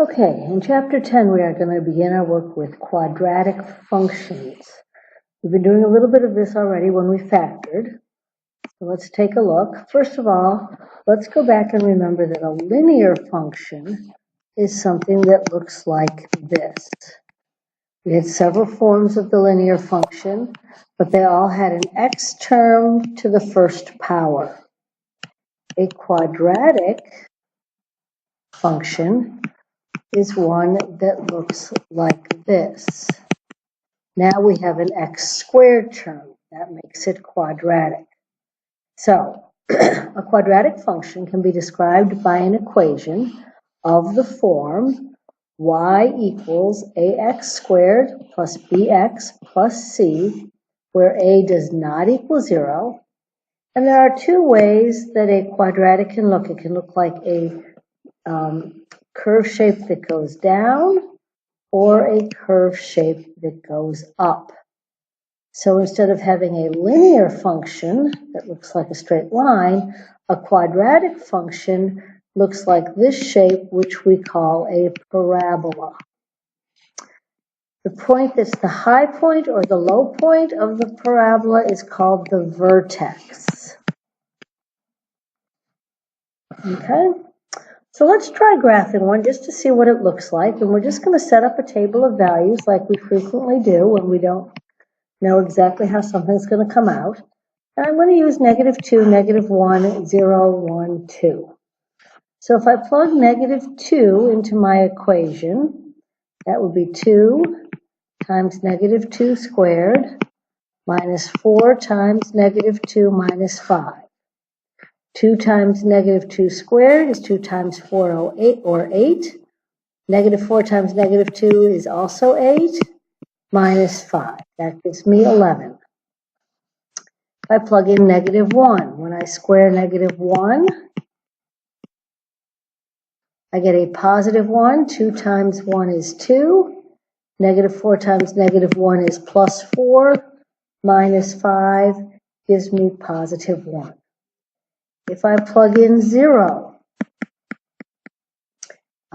Okay, in chapter 10, we are going to begin our work with quadratic functions. We've been doing a little bit of this already when we factored. So let's take a look. First of all, let's go back and remember that a linear function is something that looks like this. We had several forms of the linear function, but they all had an x term to the first power. A quadratic function is one that looks like this. Now we have an x squared term. That makes it quadratic. So a quadratic function can be described by an equation of the form y equals ax squared plus bx plus c, where a does not equal 0. And there are two ways that a quadratic can look. It can look like a curve shape that goes down, or a curve shape that goes up. So instead of having a linear function that looks like a straight line, a quadratic function looks like this shape, which we call a parabola. The point that's the high point or the low point of the parabola is called the vertex. Okay? So let's try graphing one just to see what it looks like. And we're just going to set up a table of values like we frequently do when we don't know exactly how something's going to come out. And I'm going to use -2, -1, 0, 1, 2. So if I plug -2 into my equation, that would be 2 times -2 squared minus 4 times -2 minus 5. 2 times -2 squared is 2 times 4, or 8. -4 times -2 is also 8, minus 5. That gives me 11. If I plug in -1, when I square -1, I get a positive 1. 2 times 1 is 2. -4 times -1 is plus 4. Minus 5 gives me positive 1. If I plug in 0,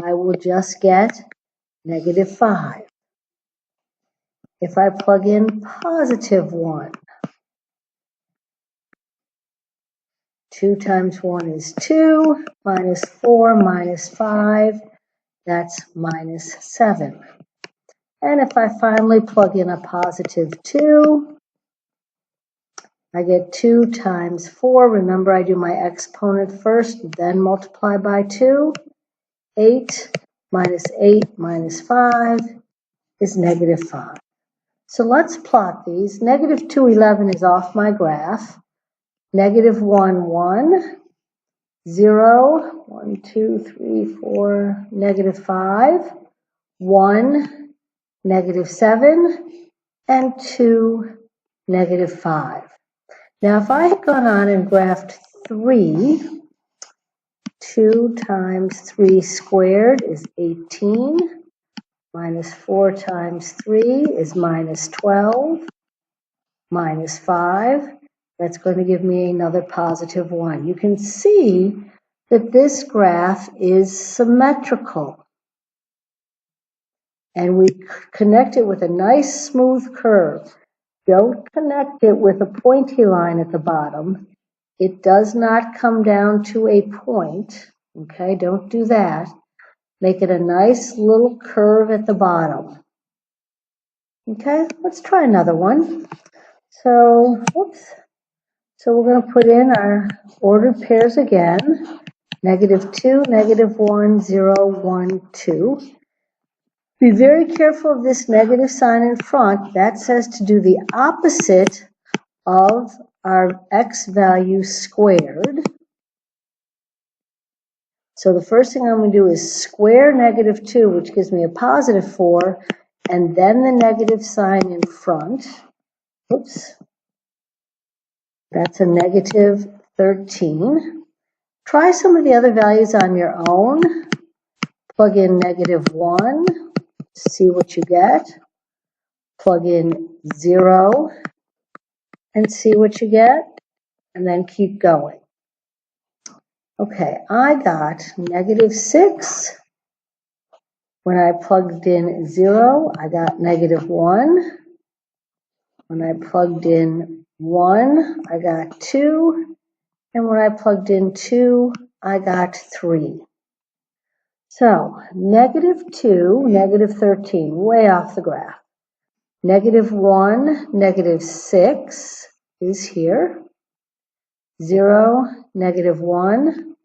I will just get -5. If I plug in positive 1, 2 times 1 is 2, minus 4 minus 5, that's -7. And if I finally plug in a positive 2, I get 2 times 4. Remember, I do my exponent first, then multiply by 2. 8 minus 8 minus 5 is -5. So let's plot these. -2, 11 is off my graph. -1, 1. 0, 1, 2, 3, 4, -5. 1, -7. And 2, -5. Now, if I had gone on and graphed 3, 2 times 3 squared is 18, minus 4 times 3 is minus 12, minus 5, that's going to give me another positive 1. You can see that this graph is symmetrical. And we connect it with a nice smooth curve. Don't connect it with a pointy line at the bottom. It does not come down to a point. Okay, don't do that. Make it a nice little curve at the bottom. Okay, let's try another one. So, So we're going to put in our ordered pairs again. -2, -1, 0, 1, 2. Be very careful of this negative sign in front. That says to do the opposite of our x value squared. So the first thing I'm going to do is square -2, which gives me a positive 4, and then the negative sign in front. Oops. That's a -13. Try some of the other values on your own. Plug in -1, see what you get. Plug in 0 and see what you get, and then keep going. Okay, I got -6, When I plugged in 0, I got -1. When I plugged in 1, I got 2. And when I plugged in 2, I got 3. So, -2, -13, way off the graph. -1, -6 is here. 0, -1,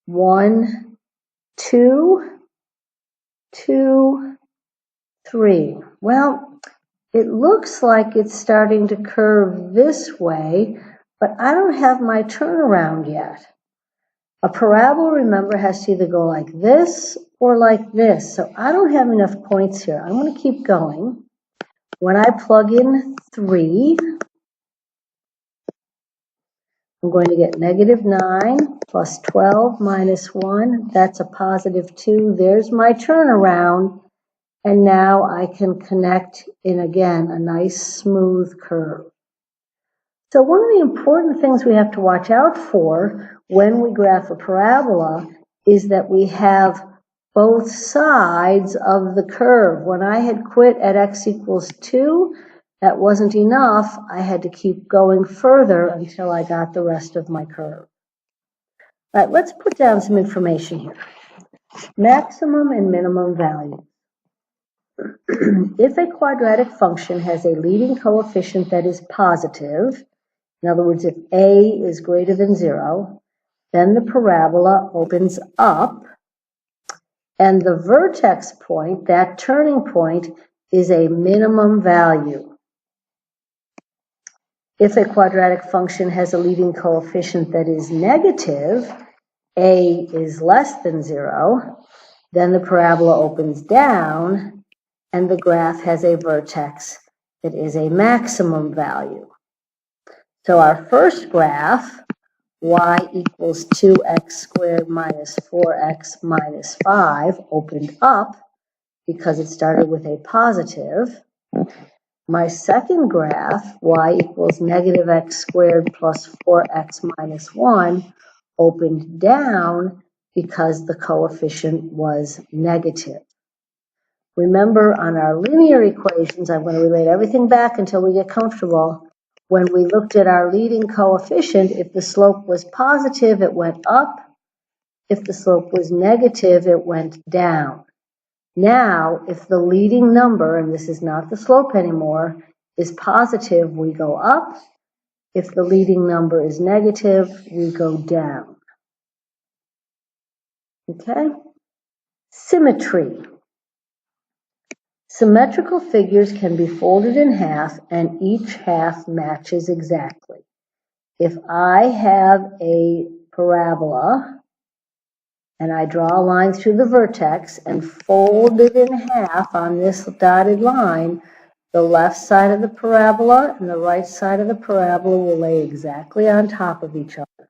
1, 2, 2, 3. Well, it looks like it's starting to curve this way, but I don't have my turnaround yet. A parabola, remember, has to either go like this or like this. So I don't have enough points here. I'm going to keep going. When I plug in 3, I'm going to get -9 plus 12 minus 1. That's a +2. There's my turnaround. And now I can connect in, again, a nice smooth curve. So one of the important things we have to watch out for when we graph a parabola is that we have both sides of the curve. When I had quit at x equals 2, that wasn't enough. I had to keep going further until I got the rest of my curve. All right, let's put down some information here. Maximum and minimum values. If a quadratic function has a leading coefficient that is positive, in other words, if a is greater than 0, then the parabola opens up, and the vertex point, that turning point, is a minimum value. If a quadratic function has a leading coefficient that is negative, a is less than 0, then the parabola opens down, and the graph has a vertex that is a maximum value. So our first graph, y equals 2x squared minus 4x minus 5, opened up because it started with a positive. My second graph, y equals -x squared plus 4x minus 1, opened down because the coefficient was negative. Remember, on our linear equations, I'm going to relate everything back until we get comfortable. When we looked at our leading coefficient, if the slope was positive, it went up. If the slope was negative, it went down. Now, if the leading number, and this is not the slope anymore, is positive, we go up. If the leading number is negative, we go down. Okay? Symmetry. Symmetrical figures can be folded in half, and each half matches exactly. If I have a parabola, and I draw a line through the vertex and fold it in half on this dotted line, the left side of the parabola and the right side of the parabola will lay exactly on top of each other.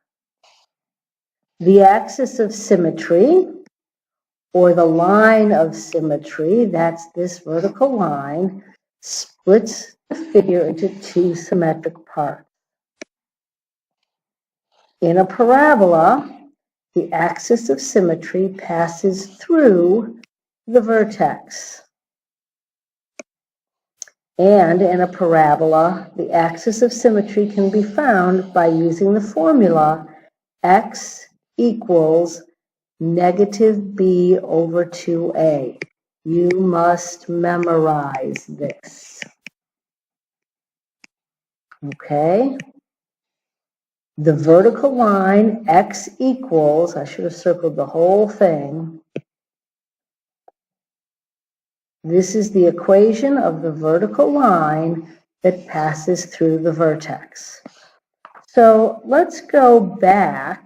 The axis of symmetry, or the line of symmetry, that's this vertical line, splits the figure into two symmetric parts. In a parabola, the axis of symmetry passes through the vertex. And in a parabola, the axis of symmetry can be found by using the formula x equals -b over 2a. You must memorize this. Okay? The vertical line, x equals, I should have circled the whole thing. This is the equation of the vertical line that passes through the vertex. So let's go back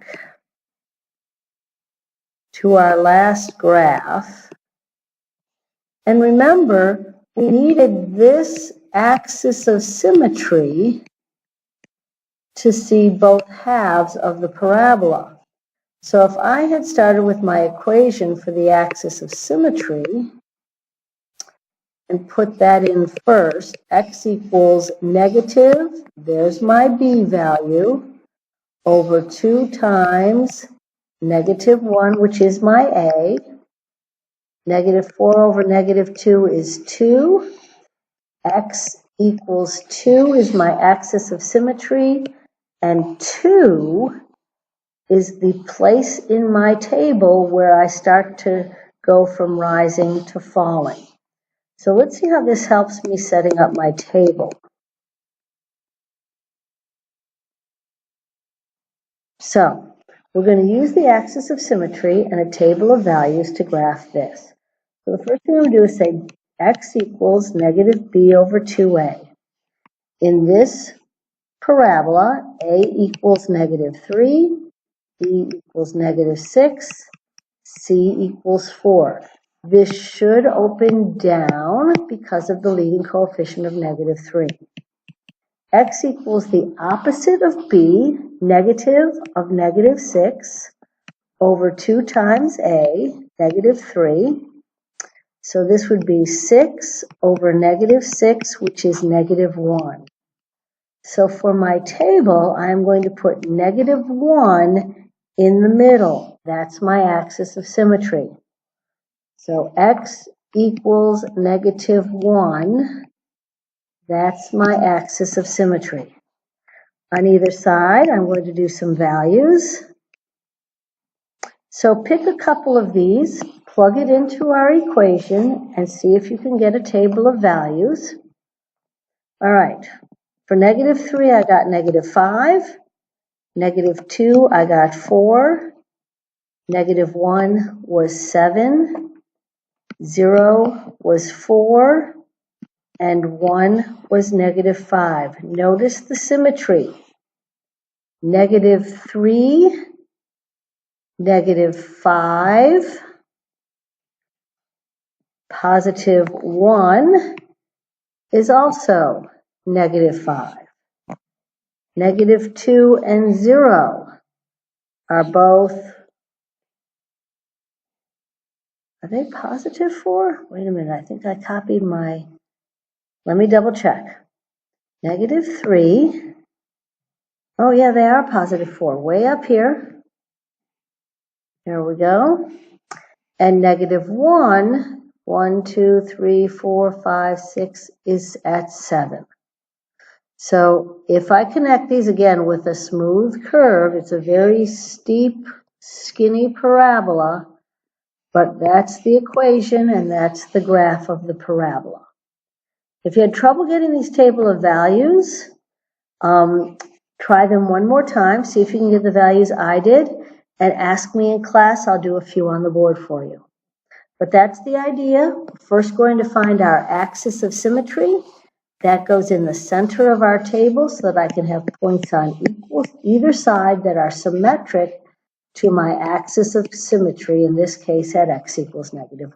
to our last graph. And remember, we needed this axis of symmetry to see both halves of the parabola. So if I had started with my equation for the axis of symmetry and put that in first, x equals negative, there's my b value, over 2 times -1, which is my a. Negative 4 over negative 2 is 2. X equals 2 is my axis of symmetry, and 2 is the place in my table where I start to go from rising to falling. So let's see how this helps me setting up my table. So we're going to use the axis of symmetry and a table of values to graph this. So the first thing we'll do is say x equals negative b over 2a. In this parabola, a equals negative 3, b equals negative 6, c equals 4. This should open down because of the leading coefficient of negative 3. X equals the opposite of b, negative of negative 6, over 2 times a, negative 3. So this would be 6 over negative 6, which is negative 1. So for my table, I'm going to put negative 1 in the middle. That's my axis of symmetry. So x equals negative 1. That's my axis of symmetry. On either side, I'm going to do some values. So pick a couple of these, plug it into our equation, and see if you can get a table of values. All right. For negative 3, I got negative 5. Negative 2, I got 4. Negative 1 was 7. 0 was 4. And 1 was negative 5. Notice the symmetry. Negative 3, negative 5, positive 1 is also negative 5. Negative 2 and 0 are both, are they positive 4? Wait a minute, I think I copied my, let me double check. Negative 3, oh yeah, they are positive 4, way up here. There we go. And negative 1, 1, 2, 3, 4, 5, 6 is at 7. So if I connect these again with a smooth curve, it's a very steep, skinny parabola, but that's the equation and that's the graph of the parabola. If you had trouble getting these table of values, try them one more time, see if you can get the values I did, and ask me in class. I'll do a few on the board for you. But that's the idea. We're first going to find our axis of symmetry. That goes in the center of our table so that I can have points on either side that are symmetric to my axis of symmetry, in this case at x equals negative 1.